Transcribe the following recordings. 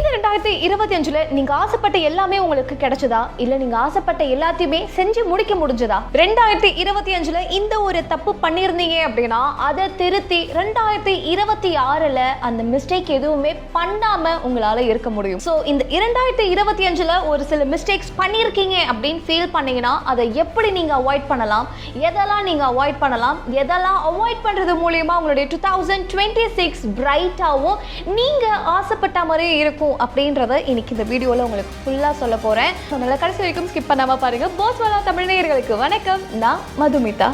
2025ல நீங்க ஆசைப்பட்ட எல்லாமே உங்களுக்கு கிடைச்சதா இல்ல நீங்க ஆசைப்பட்ட எல்லாத்தையுமே செஞ்சு முடிக்க முடிஞ்சதா? 2025ல இந்த ஒரு தப்பு பண்ணிருந்தீங்க அப்படின்னா அதை திருத்தி 2026ல அந்த மிஸ்டேக் எதுவுமே பண்ணாம உங்களால இருக்க முடியும். சோ இந்த 2025ல ஒரு சில மிஸ்டேக்ஸ் பண்ணிருக்கீங்க அப்படின்னு ஃபீல் பண்ணீங்கன்னா அதை எப்படி நீங்க அவாய்ட் பண்ணலாம், எதெல்லாம் நீங்க அவாய்ட் பண்ணலாம், எதெல்லாம் அவாய்ட் பண்றது மூலமா உங்களுடைய 2026 பிரைட்டாவும் நீங்க ஆசைப்பட்ட மாதிரியே இருக்கும் அப்படின்றத இன்னைக்கு இந்த வீடியோல உங்களுக்கு ஃபுல்லா சொல்ல போறேன். அதனால கடைசி வரைக்கும் ஸ்கிப் பண்ணாம பாருங்க. வாலா தமிழ் நேயர்களுக்கு வணக்கம், நான் மதுமிதா.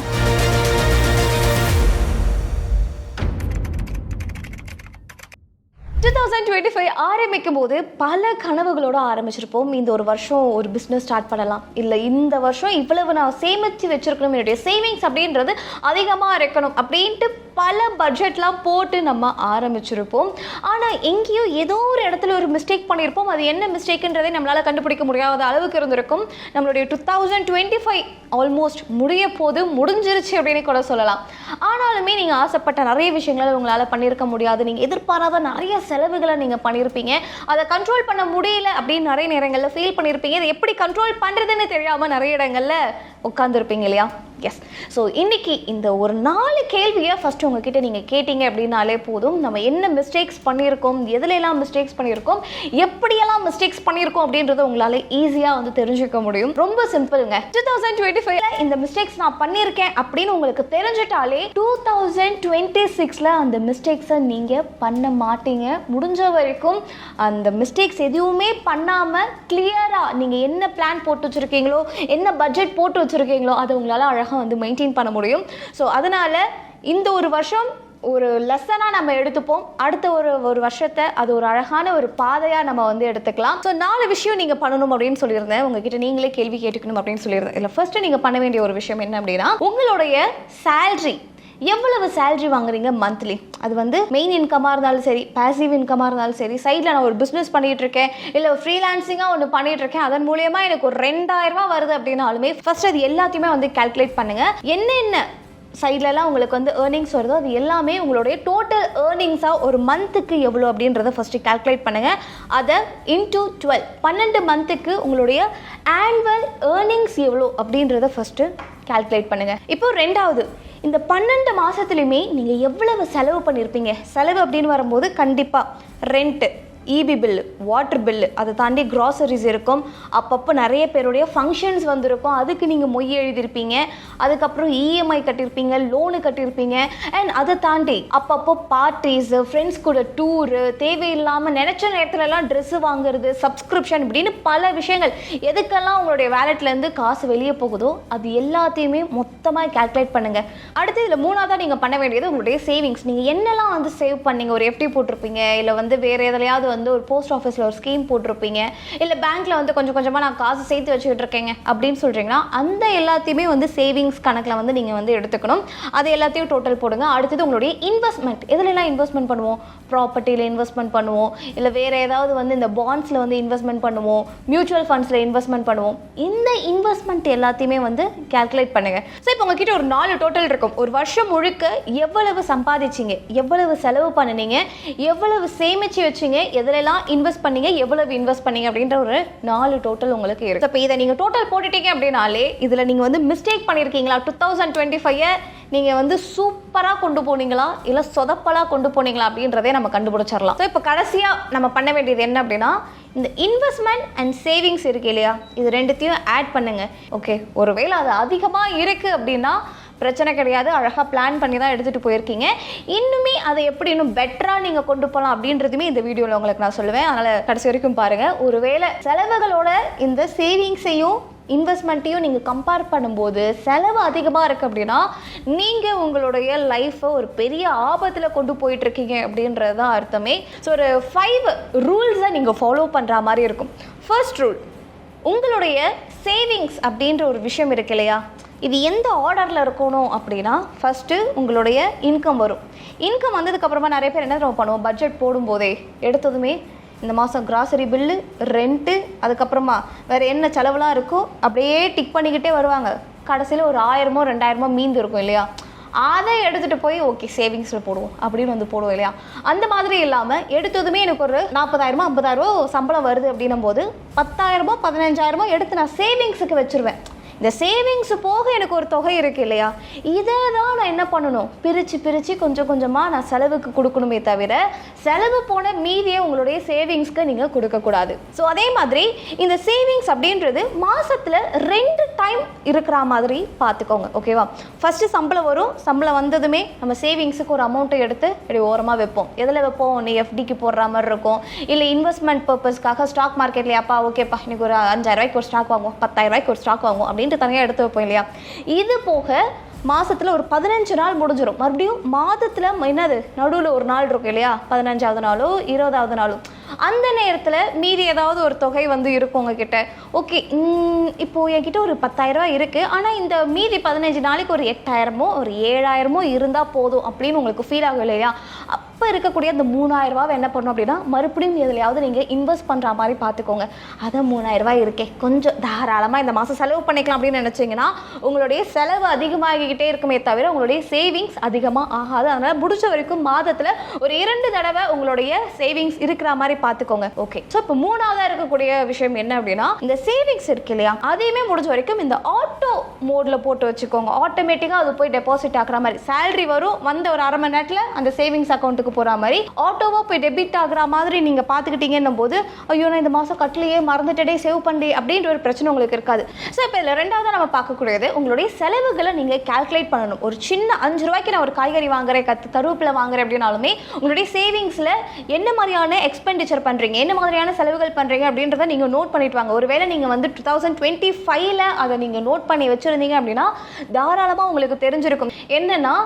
2025 ஆரம்பிக்கும் போது பல கனவுகளோட ஆரம்பிச்சிருப்போம். இந்த ஒரு வருஷம் ஒரு பிஸ்னஸ் ஸ்டார்ட் பண்ணலாம், இல்லை இந்த வருஷம் இவ்வளவு நான் சேமித்து வச்சிருக்கணும், என்னுடைய சேவிங்ஸ் அப்படின்றது அதிகமாக இருக்கணும் அப்படின்ட்டு பல பட்ஜெட்லாம் போட்டு நம்ம ஆரம்பிச்சிருப்போம். ஆனால் எங்கேயோ ஏதோ ஒரு இடத்துல ஒரு மிஸ்டேக் பண்ணியிருப்போம். அது என்ன மிஸ்டேக்குன்றதை நம்மளால் கண்டுபிடிக்க முடியாத அளவுக்கு இருந்திருக்கும். நம்மளுடைய 2025 ஆல்மோஸ்ட் முடிஞ்சிருச்சு அப்படின்னு கூட சொல்லலாம். ஆனாலுமே நீங்கள் ஆசைப்பட்ட நிறைய விஷயங்களை உங்களால் பண்ணியிருக்க முடியாது. நீங்கள் எதிர்பாராத நிறைய செலவுகளை நீங்கள் பண்ணியிருப்பீங்க. அதை கண்ட்ரோல் பண்ண முடியல அப்படின்னு நிறைய நேரங்களில் ஃபீல் பண்ணியிருப்பீங்க. அதை எப்படி கண்ட்ரோல் பண்ணுறதுன்னு தெரியாமல் நிறைய இடங்களில் உட்காந்துருப்பீங்க இல்லையா? எஸ். ஸோ இன்னைக்கு இந்த ஒரு 4 கேள்வியை ஃபர்ஸ்ட் உங்ககிட்ட நீங்கள் கேட்டீங்க அப்படின்னாலே போதும். நம்ம என்ன மிஸ்டேக்ஸ் பண்ணியிருக்கோம், எதுலெல்லாம் மிஸ்டேக்ஸ் பண்ணியிருக்கோம், எப்படியெல்லாம் மிஸ்டேக்ஸ் பண்ணியிருக்கோம் அப்படின்றத உங்களால் ஈஸியாக வந்து தெரிஞ்சுக்க முடியும். ரொம்ப சிம்பிளுங்க. 2025ல இந்த மிஸ்டேக்ஸ் நான் பண்ணியிருக்கேன் அப்படின்னு உங்களுக்கு தெரிஞ்சிட்டாலே 2026ல அந்த மிஸ்டேக்ஸை நீங்கள் பண்ண மாட்டீங்க. முடிஞ்ச வரைக்கும் அந்த மிஸ்டேக்ஸ் எதுவுமே பண்ணாமல் கிளியராக நீங்கள் என்ன பிளான் போட்டு வச்சுருக்கீங்களோ, என்ன பட்ஜெட் போட்டு வச்சுருக்கீங்களோ அதை உங்களால் அழகாக வந்து மெயின்டைன் பண்ண முடியும். ஸோ அதனால இந்த ஒரு வருஷம் ஒரு லெசனாக நம்ம எடுத்துப்போம். அடுத்த ஒரு வருஷத்தை அது ஒரு அழகான ஒரு பாதையாக நம்ம வந்து எடுத்துக்கலாம். ஸோ 4 விஷயம் நீங்கள் பண்ணணும் அப்படின்னு சொல்லியிருந்தேன். உங்ககிட்ட நீங்களே கேள்வி கேட்டுக்கணும் அப்படின்னு சொல்லியிருந்தேன். இல்லை, ஃபர்ஸ்ட் நீங்கள் பண்ண வேண்டிய ஒரு விஷயம் என்ன அப்படின்னா, உங்களுடைய சேலரி எவ்வளவு சேலரி வாங்குறீங்க மந்த்லி, அது வந்து மெயின் இன்கமாக இருந்தாலும் சரி, பேசிவ் இன்கமாக இருந்தாலும் சரி, சைடில் நான் ஒரு பிஸ்னஸ் பண்ணிகிட்டு இருக்கேன், இல்லை ஃப்ரீலான்சிங்காக ஒன்று பண்ணிகிட்டு இருக்கேன், அதன் மூலயமா எனக்கு ஒரு 2000 ரூபா வருது அப்படின்னாலுமே ஃபர்ஸ்ட் அது எல்லாத்தையுமே வந்து கால்குலேட் பண்ணுங்கள். என்னென்ன சைட்லலாம் உங்களுக்கு வந்து ஏர்னிங்ஸ் வருதோ அது எல்லாமே உங்களுடைய டோட்டல் ஏர்னிங்ஸாக ஒரு மந்த்துக்கு எவ்வளோ அப்படின்றத ஃபஸ்ட்டு கால்குலேட் பண்ணுங்கள். அதை இன்டூ 12 மந்த்துக்கு உங்களுடைய ஆனுவல் ஏர்னிங்ஸ் எவ்வளோ அப்படின்றத ஃபஸ்ட்டு கால்குலேட் பண்ணுங்கள். இப்போ ரெண்டாவது, இந்த 12 மாதத்துலையுமே நீங்கள் எவ்வளவு செலவு பண்ணியிருப்பீங்க. செலவு அப்படின்னு வரும்போது கண்டிப்பாக rent, EB bill, water bill, அதை தாண்டி க்ராசரிஸ் இருக்கும், அப்பப்போ நிறைய பேருடைய ஃபங்க்ஷன்ஸ் வந்திருக்கும், அதுக்கு நீங்கள் மொய் எழுதியிருப்பீங்க, அதுக்கப்புறம் இஎம்ஐ கட்டியிருப்பீங்க, லோனு கட்டியிருப்பீங்க, அண்ட் அதை தாண்டி அப்பப்போ பார்ட்டிஸு, ஃப்ரெண்ட்ஸ் கூட டூரு, தேவையில்லாமல் நினச்ச நேரத்துலலாம் ட்ரெஸ்ஸு வாங்குறது, சப்ஸ்கிரிப்ஷன், இப்படின்னு பல விஷயங்கள், எதுக்கெல்லாம் உங்களுடைய வேலெட்லேருந்து காசு வெளியே போகுதோ அது எல்லாத்தையுமே மொத்தமாக கால்குலேட் பண்ணுங்கள். அடுத்து இதில் 3ஆவதாக நீங்கள் பண்ண வேண்டியது உங்களுடைய சேவிங்ஸ். நீங்கள் என்னெல்லாம் வந்து சேவ் பண்ணீங்க, ஒரு எஃப்டி போட்டிருப்பீங்க, இல்லை வந்து வேறு எதுலையாவது வந்து ஒரு போஸ்ட் ஆஃபீஸில் ஒரு ஸ்கீம் போட்டிருப்பீங்க, இல்லை பேங்க்கில் வந்து கொஞ்சம் கொஞ்சமாக நான் காசு சேர்த்து வச்சுக்கிட்டு இருக்கேங்க அப்படின்னு சொல்கிறீங்கன்னா அந்த எல்லாத்தையுமே வந்து சேவிங்ஸ் கணக்கில் வந்து நீங்கள் வந்து எடுத்துக்கணும். அது எல்லாத்தையும் டோட்டல் போடுங்க. அடுத்தது உங்களுடைய இன்வெஸ்ட்மெண்ட், எதுலலாம் இன்வெஸ்ட்மெண்ட் பண்ணுவோம், ப்ராப்பர்ட்டியில் இன்வெஸ்ட்மெண்ட் பண்ணுவோம், இல்லை வேறு ஏதாவது வந்து இந்த பாண்ட்ஸில் வந்து இன்வெஸ்ட்மெண்ட் பண்ணுவோம், மியூச்சுவல் ஃபண்ட்ஸில் இன்வெஸ்ட்மெண்ட் பண்ணுவோம். இந்த இன்வெஸ்ட்மெண்ட் எல்லாத்தையுமே வந்து கால்குலேட் பண்ணுங்கள். ஸோ இப்போ உங்ககிட்ட ஒரு 4 டோட்டல் இருக்கும். ஒரு வருஷம் முழுக்க எவ்வளவு சம்பாதிச்சிங்க, எவ்வளவு செலவு பண்ணினீங்க, எவ்வளவு சேமிச்சு வச்சிங்க, எதுலெல்லாம் இன்வெஸ்ட் பண்ணீங்க, எவ்வளவு இன்வெஸ்ட் பண்ணீங்க அப்படின்ற ஒரு 4 டோட்டல் உங்களுக்கு இருக்கு. இப்போ இதை நீங்கள் டோட்டல் போட்டுட்டீங்க அப்படின்னாலே இதில் நீங்கள் வந்து மிஸ்டேக் பண்ணியிருக்கீங்களா, 2025 நீங்கள் வந்து சூப்பராக கொண்டு போனீங்களா இல்லை சொதப்பலாக கொண்டு போனீங்களா அப்படின்றதே நம்ம கண்டுபிடிச்சிடலாம். ஸோ இப்போ கடைசியாக நம்ம பண்ண வேண்டியது என்ன அப்படின்னா, இந்த இன்வெஸ்ட்மெண்ட் அண்ட் சேவிங்ஸ் இருக்கு இல்லையா, இது ரெண்டுத்தையும் ஆட் பண்ணுங்க. ஓகே, ஒருவேளை அது அதிகமாக இருக்குது அப்படின்னா பிரச்சனை கிடையாது, அழகாக பிளான் பண்ணி தான் எடுத்துகிட்டு போயிருக்கீங்க. இன்னுமே அதை எப்படி இன்னும் பெட்டராக நீங்கள் கொண்டு போகலாம் அப்படின்றதுமே இந்த வீடியோவில் உங்களுக்கு நான் சொல்லுவேன். அதனால் கடைசி வரைக்கும் பாருங்கள். ஒருவேளை செலவுகளோட இந்த சேவிங்ஸையும் இன்வெஸ்ட்மெண்ட்டையும் நீங்கள் கம்பேர் பண்ணும்போது செலவு அதிகமாக இருக்குது அப்படின்னா நீங்கள் உங்களுடைய லைஃப்பை ஒரு பெரிய ஆபத்தில் கொண்டு போயிட்டுருக்கீங்க அப்படின்றது தான் அர்த்தமே. ஸோ ஒரு 5 ரூல்ஸை நீங்கள் ஃபாலோ பண்ணுற மாதிரி இருக்கும். ஃபர்ஸ்ட் ரூல், உங்களுடைய சேவிங்ஸ் அப்படின்ற ஒரு விஷயம் இருக்கு இல்லையா, இது எந்த ஆர்டரில் இருக்கணும் அப்படின்னா, ஃபஸ்ட்டு உங்களுடைய இன்கம் வரும். இன்கம் வந்ததுக்கப்புறமா நிறைய பேர் என்ன பண்ணுவோம், பட்ஜெட் போடும்போதே எடுத்ததுமே இந்த மாதம் கிராசரி பில்லு, ரெண்ட்டு, அதுக்கப்புறமா வேறு என்ன செலவுலாம் இருக்கோ அப்படியே டிக் பண்ணிக்கிட்டே வருவாங்க. கடைசியில் ஒரு 1000மோ 2000மோ மீந்து இருக்கும் இல்லையா. அதை எடுத்துகிட்டு போய் ஓகே சேவிங்ஸில் போடுவோம் அப்படின்னு வந்து போடுவோம் இல்லையா. அந்த மாதிரி இல்லாமல் எடுத்ததுமே எனக்கு ஒரு 40,000 50,000 சம்பளம் வருது அப்படின்னும் போது 10,000 15,000 எடுத்து நான் சேவிங்ஸுக்கு வச்சுருவேன். இந்த சேவிங்ஸ் போக எனக்கு ஒரு தொகை இருக்குது இல்லையா, இதை தான் நான் என்ன பண்ணணும், பிரித்து கொஞ்சம் கொஞ்சமாக நான் செலவுக்கு கொடுக்கணுமே தவிர செலவு போன மீதியை உங்களுடைய சேவிங்ஸ்க்கு நீங்கள் கொடுக்கக்கூடாது. ஸோ அதே மாதிரி இந்த சேவிங்ஸ் அப்படின்றது மாதத்தில் 2 டைம் இருக்கிற மாதிரி பார்த்துக்கோங்க. ஓகேவா, ஃபஸ்ட்டு சம்பளம் வரும், சம்பளம் வந்ததுமே நம்ம சேவிங்ஸுக்கு ஒரு அமௌண்ட்டை எடுத்து இப்படி ஓரமாக வைப்போம். எதில் வைப்போம், நீ எஃப்டிக்கு போடுற மாதிரி இருக்கும், இல்லை இன்வெஸ்ட்மெண்ட் பர்பஸ்க்காக ஸ்டாக் மார்க்கெட்லையாப்பா ஓகேப்பா இன்னைக்கு ஒரு 5,000 ஒரு ஸ்டாக் வாங்குவோம், 10,000 ஒரு ஸ்டாக் வாங்குவோம் அப்படின்னு தனியாக எடுத்து வைப்போம் இல்லையா. இது போக மாதத்தில் ஒரு 15 நாள் முடிஞ்சிடும். மறுபடியும் மாதத்தில் என்னது நடுவில் ஒரு நாள் இருக்கும் இல்லையா, 15ஆவது நாளோ 20ஆவது நாளோ, அந்த நேரத்தில் மீதி ஏதாவது ஒரு தொகை வந்து இருக்கும் உங்ககிட்ட. ஓகே இப்போது என்கிட்ட ஒரு 10,000 இருக்குது, ஆனால் இந்த மீதி 15 நாளைக்கு ஒரு 8,000 ஒரு 7,000 இருந்தால் போதும் அப்படின்னு உங்களுக்கு ஃபீல் ஆகும் இல்லையா. அப்போ இருக்கக்கூடிய அந்த 3,000 என்ன பண்ணணும் அப்படின்னா மறுபடியும் எதுலையாவது நீங்கள் இன்வெஸ்ட் பண்ணுற மாதிரி பார்த்துக்கோங்க. அதான் 3,000 இருக்கே கொஞ்சம் தாராளமாக இந்த மாதம் செலவு பண்ணிக்கலாம் அப்படின்னு நினச்சிங்கன்னா உங்களுடைய செலவு அதிகமாகிக்கிட்டே இருக்குமே தவிர உங்களுடைய சேவிங்ஸ் அதிகமாக ஆகாது. அதனால் முடிச்ச வரைக்கும் மாதத்தில் ஒரு 2 தடவை உங்களுடைய சேவிங்ஸ் இருக்கிற மாதிரி பார்த்துக்கோங்க. ஓகே, ஸோ இப்போ 3ஆவதாக இருக்கக்கூடிய விஷயம் என்ன அப்படின்னா இந்த சேவிங்ஸ் இருக்கு இல்லையா, அதையுமே முடிஞ்ச வரைக்கும் இந்த ஆட்டோ மோடில் போட்டு வச்சுக்கோங்க. ஆட்டோமேட்டிக்காக அது போய் டெபாசிட் ஆகிற மாதிரி, சேலரி வரும் வந்த ஒரு அரை மணி நேரத்தில் அந்த சேவிங்ஸ் அக்கௌண்ட்டுக்கு போகிற மாதிரி ஆட்டோவாக போய் டெபிட் ஆகிற மாதிரி நீங்கள் பார்த்துக்கிட்டீங்கன்னும் போது ஐயோ நான் இந்த மாதம் கட்டலையே மறந்துட்டே சேவ் பண்ணி அப்படின்ற ஒரு பிரச்சனை உங்களுக்கு இருக்காது. ஸோ இப்போ இதில் 2ஆவதாக நம்ம பார்க்கக்கூடியது உங்களுடைய செலவுகளை நீங்கள் கால்குலேட் பண்ணணும். ஒரு சின்ன 5 ரூபாய்க்கு நான் ஒரு காய்கறி வாங்குறேன், கருவேப்பிலை வாங்குறேன் அப்படின்னாலுமே உங்களுடைய சேவிங்ஸில் என்ன மாதிரியான எக்ஸ்பெண்டிச்சர் பண்ணுறீங்க, என்ன மாதிரியான செலவுகள் பண்ணுறீங்க அப்படின்றத நீங்கள் நோட் பண்ணிட்டு வாங்க. ஒருவேளை நீங்கள் வந்து 2025 அதை நீங்கள் நோட் பண்ணி வச்சுருந்தீங்க அப்படின்னா தாராளமாக உங்களுக்கு தெரிஞ்சிருக்கும் என்னென்னா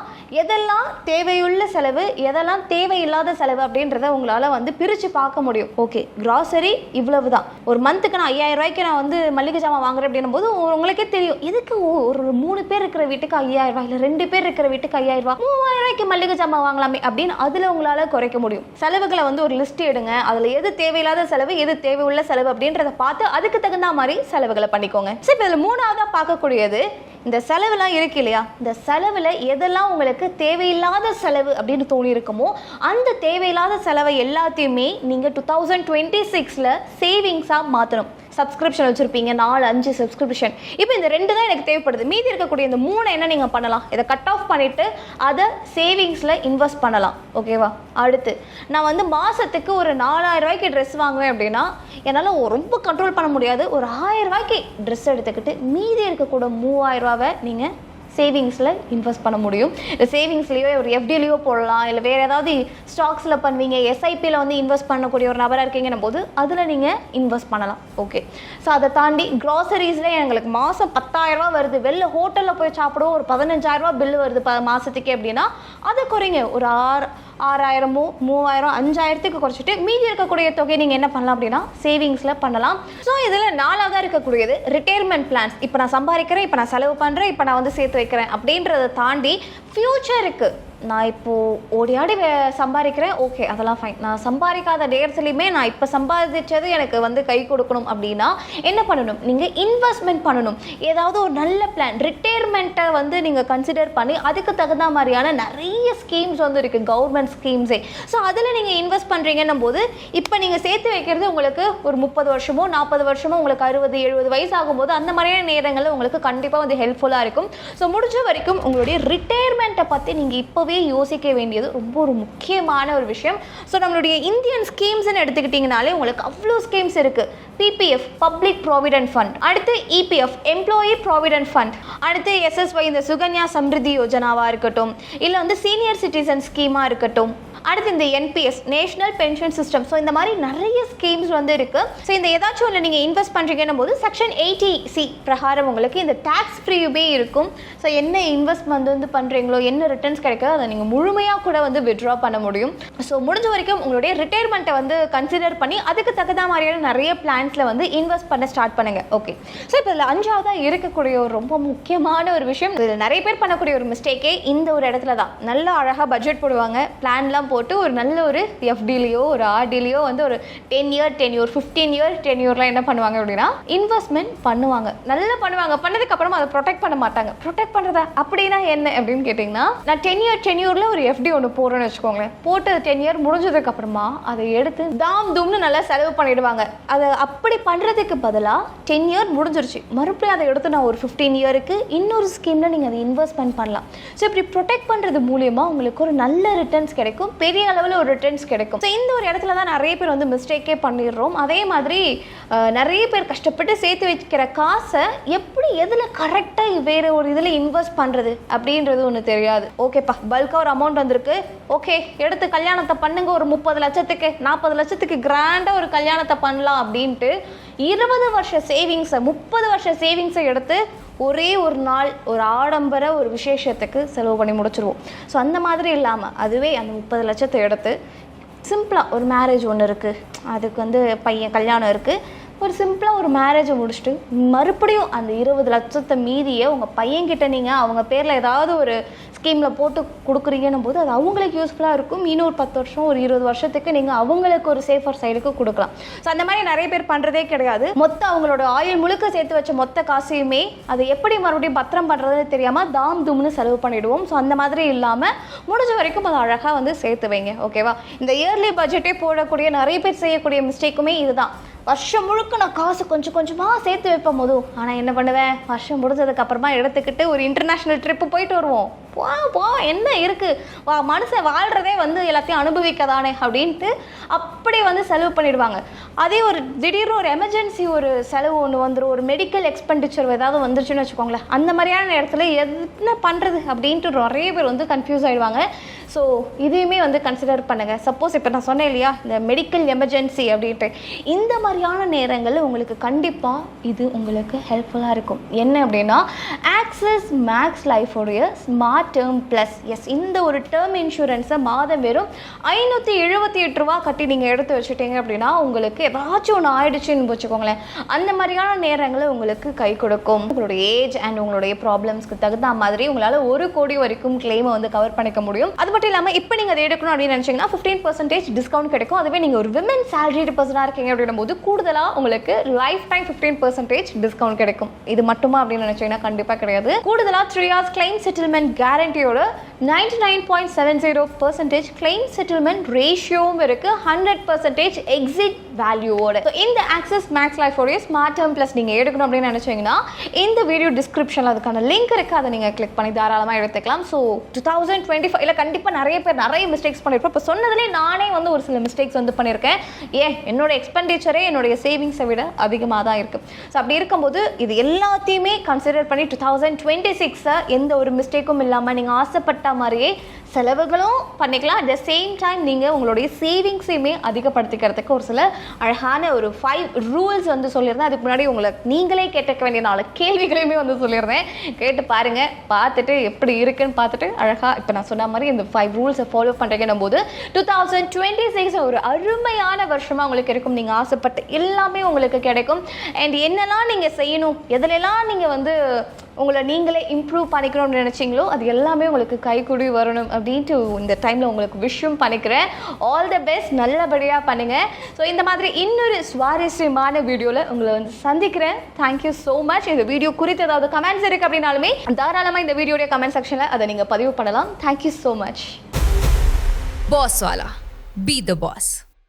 எதெல்லாம் தேவையுள்ள செலவு எதெல்லாம் தேவையில்லாத செலவு அப்படின்றத உங்களால் வந்து பிரித்து பார்க்க முடியும். ஓகே கிராசரி இவ்வளவு தான், ஒரு மந்த்துக்கு நான் 5,000 நான் வந்து மளிகை ஜாமான் வாங்குறேன் அப்படின்னும் போது உங்களுக்கே தெரியும் எதுக்கு ஒரு 3 பேர் இருக்கிற வீட்டுக்கு 5,000 இல்லை 2 பேர் இருக்கிற வீட்டுக்கு 5,000 3,000 மளிகை ஜாமான் வாங்கலாமே அப்படின்னு அதில் உங்களால் குறைக்க முடியும். செலவுகளை வந்து ஒரு லிஸ்ட் எடுங்க, அதில் எது தேவையில்லாத செலவு எது தேவையுள்ள செலவு அப்படின்றத பார்த்து அதுக்கு தகுந்த மாதிரி செலவுகளை பண்ணிக்கோங்க. சரி, இப்போ இதில் 3ஆவதாக பார்க்கக்கூடியது இந்த செலவுலாம் இருக்கு இல்லையா, இந்த செலவில் எதெல்லாம் உங்களுக்கு தேவையில்லாத செலவு அப்படின்னு தோணி இருக்குமோ அந்த தேவையில்லாத செலவை எல்லாத்தையுமே நீங்கள் 2026 சேவிங்ஸாக மாற்றணும். சப்ஸ்கிரிப்ஷன் வச்சுருப்பீங்க 4-5 சப்ஸ்கிரிப்ஷன், இப்போ இந்த 2 தான் எனக்கு தேவைப்படுது, மீதி இருக்கக்கூடிய இந்த 3 என்ன நீங்கள் பண்ணலாம், இதை கட் ஆஃப் பண்ணிவிட்டு அதை சேவிங்ஸில் இன்வெஸ்ட் பண்ணலாம். ஓகேவா, அடுத்து நான் வந்து மாதத்துக்கு ஒரு 4,000 ட்ரெஸ் வாங்குவேன் அப்படின்னா என்னால் ரொம்ப கண்ட்ரோல் பண்ண முடியாது, ஒரு 1,000 ட்ரெஸ் எடுத்துக்கிட்டு மீதி இருக்கக்கூட 3,000 நீங்கள் சேவிங்ஸில் இன்வெஸ்ட் பண்ண முடியும். இல்லை சேவிங்ஸ்லேயோ ஒரு எஃப்டிலையோ போடலாம், இல்லை வேறு ஏதாவது ஸ்டாக்ஸில் பண்ணுவீங்க, எஸ்ஐபியில் வந்து இன்வெஸ்ட் பண்ணக்கூடிய ஒரு நபராக இருக்கீங்கன்னும் போது அதில் நீங்கள் இன்வெஸ்ட் பண்ணலாம். ஓகே, ஸோ அதை தாண்டி க்ராசரிஸில் எங்களுக்கு மாதம் 10,000 வருது, வெளில ஹோட்டலில் போய் சாப்பிடுவோம் ஒரு 15,000 பில்லு வருது மாதத்துக்கே அப்படின்னா அதை குறைங்க, ஒரு 6,000 3,000 5,000க்கு குறைச்சிட்டு மீதி இருக்கக்கூடிய தொகை நீங்கள் என்ன பண்ணலாம் அப்படின்னா சேவிங்ஸில் பண்ணலாம். ஸோ இதில் 4ஆவதாக இருக்கக்கூடியது ரிட்டையர்மெண்ட் பிளான்ஸ். இப்போ நான் சம்பாதிக்கிறேன், இப்போ நான் செலவு பண்ணுறேன், இப்போ நான் வந்து சேர்த்து வைக்கிறேன் அப்படின்றத தாண்டி ஃப்யூச்சருக்கு நான் இப்போது ஓடியாடி சம்பாதிக்கிறேன், ஓகே அதெல்லாம் ஃபைன், நான் சம்பாதிக்காத நேரத்துலையுமே நான் இப்போ சம்பாதிச்சது எனக்கு வந்து கை கொடுக்கணும் அப்படின்னா என்ன பண்ணணும், நீங்கள் இன்வெஸ்ட்மெண்ட் பண்ணணும். ஏதாவது ஒரு நல்ல பிளான் ரிட்டையர்மெண்ட்டை வந்து நீங்கள் கன்சிடர் பண்ணி அதுக்கு தகுந்த மாதிரியான நிறைய ஸ்கீம்ஸ் வந்து இருக்குது, கவர்மெண்ட் ஸ்கீம்ஸே. ஸோ அதில் நீங்கள் இன்வெஸ்ட் பண்ணுறீங்கன்னும் போது இப்போ நீங்கள் சேர்த்து வைக்கிறது உங்களுக்கு ஒரு 30 வருஷமோ 40 வருஷமோ உங்களுக்கு 60-70 வயசு ஆகும்போது அந்த மாதிரியான நேரங்களில் உங்களுக்கு கண்டிப்பாக வந்து ஹெல்ப்ஃபுல்லாக இருக்கும். ஸோ முடிஞ்ச வரைக்கும் உங்களுடைய ரிட்டையர்மெண்ட்டை பற்றி நீங்கள் இப்போவே யோசிக்க வேண்டியது ரொம்ப ஒரு முக்கியமான ஒரு விஷயம். ஸோ நம்மளுடைய இந்தியன் ஸ்கீம்ஸ்ன்னு எடுத்துக்கிட்டிங்கனாலே உங்களுக்கு அவ்வளோ ஸ்கீம்ஸ் இருக்குது. பிபிஎஃப் பப்ளிக் ப்ராவிடென்ட் ஃபண்ட், அடுத்து இபிஎஃப் எம்ப்ளாயி ப்ராவிடென்ட் ஃபண்ட், அடுத்து எஸ்எஸ்ஒய் இந்த சுகன்யா சம்ரிதி யோஜனாவாக இருக்கட்டும், இல்லை வந்து சீனியர் சிட்டிசன் ஸ்கீமாக இருக்கட்டும், அடுத்து இந்த NPS national pension system. So இந்த மாதிரி நிறைய ஸ்கீம்ஸ் வந்து இருக்குது. ஸோ இந்த ஏதாச்சும் ஒன்று நீங்கள் இன்வெஸ்ட் பண்ணுறீங்கன்னும் போது செக்ஷன் 80C பிரகாரம் உங்களுக்கு இந்த டேக்ஸ் ஃப்ரீயுமே இருக்கும். ஸோ என்ன இன்வெஸ்ட்மெண்ட் வந்து பண்ணுறீங்களோ என்ன ரிட்டர்ன்ஸ் கிடைக்குதோ அதை நீங்கள் முழுமையாக கூட வந்து வித்ட்ரா பண்ண முடியும். ஸோ முடிஞ்ச வரைக்கும் உங்களுடைய ரிட்டையர்மெண்ட்டை வந்து கன்சிடர் பண்ணி அதுக்கு தகுந்த மாதிரியான நிறைய பிளான்ஸில் வந்து இன்வெஸ்ட் பண்ண ஸ்டார்ட் பண்ணுங்கள். ஓகே, ஸோ இப்போ இதில் 5ஆவதாக இருக்கக்கூடிய ஒரு ரொம்ப முக்கியமான ஒரு விஷயம், இதில் நிறைய பேர் பண்ணக்கூடிய ஒரு மிஸ்டேக்கே இந்த ஒரு இடத்துல தான். நல்லா அழகாக பட்ஜெட் போடுவாங்க, பிளான்லாம் போட்டு ஒரு நல்ல ஒரு எஃப்டிலையோ ஒரு ஆர்டிலையோ வந்து ஒரு 10 இயர் டென்யூர் 15 இயர் டென்யூர்லாம் என்ன பண்ணுவாங்க அப்படின்னா இன்வெஸ்ட்மெண்ட் பண்ணுவாங்க. நல்லா பண்ணுவாங்க. பண்ணதுக்கப்புறம் அதை ப்ரொடெக்ட் பண்ண மாட்டாங்க. ப்ரொடெக்ட் பண்ணுறதா அப்படின்னா என்ன அப்படின்னு கேட்டிங்கன்னா, நான் 10 இயர் டென்யூரில் ஒரு எஃப்டி ஒன்று போடுறேன்னு வச்சுக்கோங்களேன். போட்டு 10 இயர் முடிஞ்சதுக்கப்புறமா அதை எடுத்து தாம் தூம்னு நல்லா செலவு பண்ணிடுவாங்க. அதை அப்படி பண்ணுறதுக்கு பதிலாக 10 இயர் முடிஞ்சிருச்சு, மறுபடியும் அதை எடுத்து நான் ஒரு 15 இயருக்கு இன்னொரு ஸ்கீமில் நீங்கள் அதை இன்வெஸ்ட்மெண்ட் பண்ணலாம். ஸோ இப்படி ப்ரொடெக்ட் பண்ணுறது மூலியமாக உங்களுக்கு ஒரு நல்ல ரிட்டர்ன்ஸ் கிடைக்கும், பெரிய அளவில் ஒரு ரிட்டர்ன்ஸ் கிடைக்கும். ஸோ இந்த ஒரு இடத்துல தான் நிறைய பேர் வந்து மிஸ்டேக்கே பண்ணிடுறோம். அதே மாதிரி நிறைய பேர் கஷ்டப்பட்டு சேர்த்து வைக்கிற காசை எப்படி எதில் கரெக்டாக வேறு ஒரு இதில் இன்வெஸ்ட் பண்ணுறது அப்படின்றது ஒன்று தெரியாது. ஓகேப்பா, பல்காக ஒரு அமௌண்ட் வந்திருக்கு, ஓகே எடுத்து கல்யாணத்தை பண்ணுங்க, ஒரு 30 லட்சத்துக்கு 40 லட்சத்துக்கு கிராண்டாக ஒரு கல்யாணத்தை பண்ணலாம் அப்படின்ட்டு 20 வருஷ சேவிங்ஸை 30 வருஷ சேவிங்ஸை எடுத்து ஒரே ஒரு நாள் ஒரு ஆடம்பர ஒரு விசேஷத்துக்கு செலவு பண்ணி முடிச்சிருவோம். ஸோ அந்த மாதிரி இல்லாமல் அதுவே அந்த 30 லட்சத்தை எடுத்து சிம்பிளாக ஒரு மேரேஜ் ஒன்று இருக்குது, அதுக்கு வந்து பையன் கல்யாணம் இருக்குது, ஒரு சிம்பிளாக ஒரு மேரேஜை முடிச்சுட்டு மறுபடியும் அந்த 20 லட்சத்தை மீதியை உங்கள் பையன்கிட்ட நீங்கள் அவங்க பேரில் ஏதாவது ஒரு ஸ்கீமில் போட்டு கொடுக்குறீங்கன்னும் போது அது அவங்களுக்கு யூஸ்ஃபுல்லாக இருக்கும். இன்னும் ஒரு 10 வருஷம் ஒரு 20 வருஷத்துக்கு நீங்கள் அவங்களுக்கு ஒரு சேஃபர் சைடுக்கு கொடுக்கலாம். ஸோ அந்த மாதிரி நிறைய பேர் பண்ணுறதே கிடையாது. மொத்த அவங்களோட ஆயுள் முழுக்க சேர்த்து வச்ச மொத்த காசையுமே அதை எப்படி மறுபடியும் பத்திரம் பண்ணுறதுன்னு தெரியாமல் தாம் தூம்னு செலவு பண்ணிவிடுவோம். ஸோ அந்த மாதிரி இல்லாமல் முடிஞ்ச வரைக்கும் அதை அழகாக வந்து சேர்த்து வைங்க. ஓகேவா? இந்த இயர்லி பட்ஜெட்டே போடக்கூடிய நிறைய பேர் செய்யக்கூடிய மிஸ்டேக்குமே இதுதான். வருஷம் முழுக்க நான் காசு கொஞ்சம் கொஞ்சமாக சேர்த்து வைப்பேன் போதும், ஆனால் என்ன பண்ணுவேன், வருஷம் முடிஞ்சதுக்கப்புறமா எடுத்துக்கிட்டு ஒரு இன்டர்நேஷ்னல் ட்ரிப்பு போயிட்டு வருவோம். போ என்ன இருக்குது, மனுஷன் வாழ்கிறதே வந்து எல்லாத்தையும் அனுபவிக்க தானே அப்படின்ட்டு அப்படி வந்து செலவு பண்ணிடுவாங்க. அதே ஒரு திடீர்னு ஒரு எமர்ஜென்சி ஒரு செலவு ஒன்று வந்துடும், ஒரு மெடிக்கல் எக்ஸ்பெண்டிச்சர் ஏதாவது வந்துருச்சுன்னு வச்சுக்கோங்களேன். அந்த மாதிரியான இடத்துல என்ன பண்ணுறது அப்படின்ட்டு நிறைய பேர் வந்து கன்ஃபியூஸ் ஆகிடுவாங்க. ஸோ இதையுமே வந்து கன்சிடர் பண்ணுங்கள். சப்போஸ் இப்போ நான் சொன்னேன் இல்லையா இந்த மெடிக்கல் எமர்ஜென்சி அப்படின்ட்டு, இந்த மாதிரியான நேரங்களில் உங்களுக்கு கண்டிப்பாக இது உங்களுக்கு ஹெல்ப்ஃபுல்லாக இருக்கும். என்ன அப்படின்னா ஆக்சிஸ் மேக்ஸ் லைஃபோடைய ஸ்மார்ட் டேர்ம் ப்ளஸ். எஸ், இந்த ஒரு டேர்ம் இன்சூரன்ஸை மாதம் வெறும் 578 ரூபா கட்டி நீங்கள் எடுத்து வச்சுட்டீங்க அப்படின்னா உங்களுக்கு ஏதாச்சும் ஒன்று ஆயிடுச்சுன்னு வச்சுக்கோங்களேன், அந்த மாதிரியான நேரங்களில் உங்களுக்கு கை கொடுக்கும். உங்களுடைய ஏஜ் அண்ட் உங்களுடைய ப்ராப்ளம்ஸ்க்கு தகுந்த மாதிரி உங்களால் 1 கோடி வரைக்கும் கிளைமை வந்து கவர் பண்ணிக்க முடியும். அது மட்டும் இல்லாமல் இப்போ நீங்கள் அதை எடுக்கணும் அப்படின்னு நினச்சிங்கன்னா 15% டிஸ்கவுண்ட் கிடைக்கும். அதுவே நீங்கள் ஒரு விமன் சேலரிடு பர்சனாக இருக்கீங்க அப்படின்னும் போது கூடுதலாக உங்களுக்கு லைஃப் டைம் 15% டிஸ்கவுண்ட் கிடைக்கும். இது மட்டுமா அப்படின்னு நினச்சிங்கன்னா கண்டிப்பாக கிடையாது. கூடுதலாக 3 hours கிளைம் செட்டில்மெண்ட் கேரண்டியோட 99.70% கிளைம் செட்டில்மெண்ட் ரேஷியோவும் இருக்குது, 100% எக்ஸிட் வேல்யூவோட. ஸோ இந்த ஆக்சிஸ் மேக்ஸ் லைஃபோடைய ஸ்மார்ட் டேர்ம் ப்ளஸ் நீங்கள் எடுக்கணும் அப்படின்னு நினச்சிங்கன்னா இந்த வீடியோ டிஸ்கிரிப்ஷனில் அதுக்கான லிங்க் இருக்குது, அதை நீங்கள் கிளிக் பண்ணி தாராளமாக எடுத்துக்கலாம். ஸோ 2025 கண்டிப்பாக நிறைய பேர் நிறைய மிஸ்டேக்ஸ் பண்ணியிருப்போம். இப்போ சொன்னதுலேயே நானே வந்து ஒரு சில மிஸ்டேக்ஸ் வந்து பண்ணியிருக்கேன். என்னோட எக்ஸ்பெண்டிச்சரே என்னுடைய சேவிங்ஸை விட அதிகமாக தான் இருக்குது. ஸோ அப்படி இருக்கும்போது இது எல்லாத்தையுமே கன்சிடர் பண்ணி 2026 எந்த ஒரு மிஸ்டேக்கும் இல்லாமல் நீங்கள் ஆசைப்பட்ட மாதிரியே செலவுகளும் பண்ணிக்கலாம். அட் த சேம் டைம் நீங்கள் உங்களுடைய சேவிங்ஸையுமே அதிகப்படுத்திக்கிறதுக்கு ஒரு சில அழகான ஒரு 5 ரூல்ஸ் வந்து சொல்லியிருந்தேன். அதுக்கு முன்னாடி நீங்களே கேட்டுக்க வேண்டிய 4 கேள்விகளையுமே வந்து சொல்லியிருந்தேன். கேட்டு பாருங்கள், பார்த்துட்டு எப்படி இருக்குன்னு பார்த்துட்டு அழகாக இப்போ நான் சொன்ன மாதிரி இந்த 5 ரூல்ஸை ஃபாலோ பண்ணுறீங்கன்னும் போது 2026 ஒரு அருமையான வருஷமாக உங்களுக்கு இருக்கும். நீங்கள் ஆசைப்பட்ட எல்லாமே உங்களுக்கு கிடைக்கும். அண்ட் என்னெல்லாம் நீங்கள் செய்யணும், எதிலெல்லாம் நீங்கள் வந்து உங்களை நீங்களே இம்ப்ரூவ் பண்ணிக்கணும்னு நினச்சிங்களோ அது எல்லாமே உங்களுக்கு கைக்கூடி வரணும் அப்படின்ட்டு இந்த டைமில் உங்களுக்கு விஷயம் பண்ணிக்கிறேன். ஆல் த பெஸ்ட், நல்லபடியாக பண்ணுங்கள். ஸோ இந்த மாதிரி இன்னொரு சுவாரஸ்யமான வீடியோவில் உங்களை வந்து சந்திக்கிறேன். Thank you so much. இந்த வீடியோ குறித்து ஏதாவது கமெண்ட்ஸ் இருக்குது அப்படின்னாலுமே தாராளமாக இந்த வீடியோடைய கமெண்ட் செக்ஷனில் அதை நீங்கள் பதிவு பண்ணலாம். Thank you so much. Boss Wallah. Be the boss.